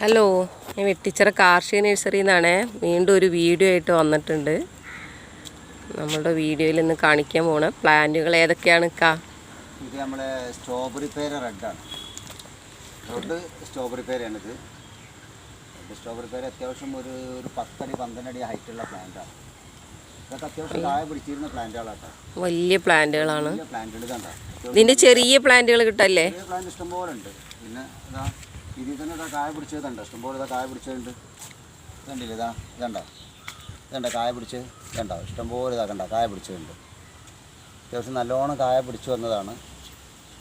Hello, ഞാൻ വെട്ടിച്ചിറ കാർഷിക നഴ്സറിയിൽ നിന്നാണ് വീണ്ടും ഒരു വീഡിയോ ആയിട്ട് വന്നിട്ടുണ്ട്. നമ്മളുടെ വീഡിയോയിൽ ഇന്ന് കാണിക്കാൻ പോണ പ്ലാന്റുകൾ ഏതൊക്കെയാണ് കാ? ഇത് നമ്മളെ സ്ട്രോബെറി പേര റെഡാണ്. റെഡ് സ്ട്രോബെറി പേരയാണിത്. റെഡ് സ്ട്രോബെറി പേര അത്യാവശ്യം ഒരു 10 അടി 12 അടി ഹൈറ്റുള്ള പ്ലാന്റാണ്. ഇതൊക്കെ അത്യാവശ്യം താഴെ പിടിച്ചിരുന്ന പ്ലാന്റുകളാട്ടോ. വലിയ പ്ലാന്റുകളാണ്. പ്ലാന്റുകൾ കണ്ടോ? ഇതിൻ്റെ ചെറിയ പ്ലാന്റുകൾ കിട്ടല്ലേ? ചെറിയ പ്ലാന്റ് ഇഷ്ടംപോലെ ഉണ്ട്. പിന്നെ ഇതാ ഇതിൽ തന്നെ ഇതാ കായ പിടിച്ചതുണ്ടോ? ഇഷ്ടംപോലെ ഇതാ കായ പിടിച്ചതുണ്ട്. ഇതുണ്ടല്ലേ, ഇതുണ്ടോ കായ പിടിച്ചത്? ഇതുണ്ടോ ഇഷ്ടംപോലെ ഇതാ കണ്ടോ കായ പിടിച്ചതുണ്ട്. അത്യാവശ്യം നല്ലോണം കായ പിടിച്ചു വന്നതാണ്.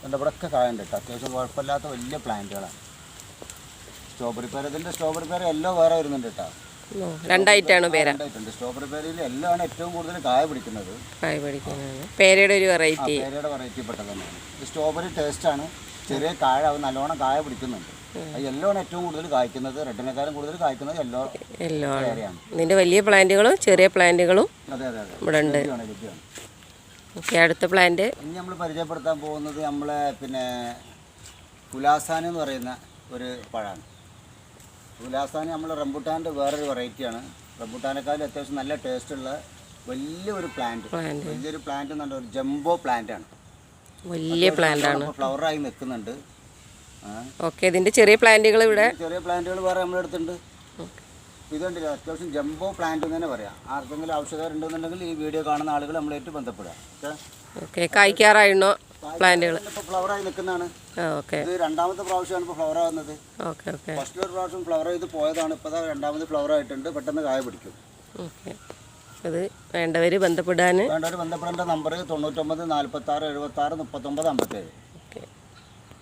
എൻ്റെ ഇവിടെയൊക്കെ കായ ഉണ്ട് കേട്ടോ. അത്യാവശ്യം കുഴപ്പമില്ലാത്ത വലിയ പ്ലാന്റുകളാണ്. സ്ട്രോബെറി പേര, ഇതിൻ്റെ സ്ട്രോബെറി പേര എല്ലോ വേറെ വരുന്നുണ്ട് കേട്ടോ. രണ്ടായിട്ടാണ് പേര. സ്ട്രോബെറി പേരയിൽ എല്ലോ ആണ് ഏറ്റവും കൂടുതൽ കായ പിടിക്കുന്നത്. പേരയുടെ ഒരു വെറൈറ്റി, പേരയുടെ വെറൈറ്റി പെട്ടത് തന്നെയാണ്. ഇത് സ്ട്രോബെറി ടേസ്റ്റാണ്. ചെറിയ കായ നല്ലോണം കായ പിടിക്കുന്നുണ്ട്. യെല്ലോ ആണ് ഏറ്റവും കൂടുതൽ കായ്ക്കുന്നത്. റെഡിനെക്കാളും കൂടുതൽ കായ്ക്കുന്നത് യെല്ലോ പേരയാണ്. ഇതിൻ്റെ വലിയ പ്ലാന്റുകളും ചെറിയ പ്ലാന്റുകളും അതെ ഇവിടെ ഉണ്ട്. ഓക്കെ, അടുത്ത പ്ലാന്റ് ഇനി നമ്മൾ പരിചയപ്പെടുത്താൻ പോകുന്നത് നമ്മളെ കുലാസാൻ എന്ന് പറയുന്ന ഒരു പഴമാണ്. കുലാസാൻ നമ്മൾ റംബുട്ടാൻ്റെ വേറൊരു വെറൈറ്റിയാണ്. റംബുട്ടാനേക്കാളും അത്യാവശ്യം നല്ല ടേസ്റ്റുള്ള വലിയൊരു വലിയൊരു പ്ലാന്റ് എന്ന് പറഞ്ഞാൽ ഒരു ജംബോ പ്ലാന്റാണ്. വലിയ പ്ലാന്റാണ്. ഫ്ലവറായി നിൽക്കുന്നുണ്ട്. ഓക്കെ, ഇതിൻ്റെ ചെറിയ പ്ലാന്റുകൾ ഇവിടെ, ചെറിയ പ്ലാന്റുകൾ വേറെ നമ്മളെടുത്തുണ്ട്. ഇതുണ്ടല്ലോ അത്യാവശ്യം ജംബോ പ്ലാന്റ് എന്ന് തന്നെ പറയാം. ആർക്കെങ്കിലും ആവശ്യക്കാരുണ്ടെന്നുണ്ടെങ്കിൽ ഈ വീഡിയോ കാണുന്ന ആളുകൾ നമ്മളായിട്ട് ബന്ധപ്പെടുക. ഓക്കെ, കായ്ക്കാറായിരുന്നോ പ്ലാന്റുകൾ? ഇപ്പോൾ ഫ്ലവറായി നിൽക്കുന്നതാണ്. ഓക്കെ, ഇത് രണ്ടാമത്തെ പ്രാവശ്യമാണ് ഇപ്പോൾ ഫ്ലവർ ആവുന്നത്. Okay okay. ഫസ്റ്റ് ഒരു പ്രാവശ്യം ഫ്ലവർ ചെയ്ത് പോയതാണ്. ഇപ്പോൾ രണ്ടാമത് ഫ്ലവർ ആയിട്ടുണ്ട്. പെട്ടെന്ന് കായ പിടിക്കും. ഓക്കെ, അത് വേണ്ടവർ ബന്ധപ്പെടേണ്ട നമ്പർ 99 46 76 79 57.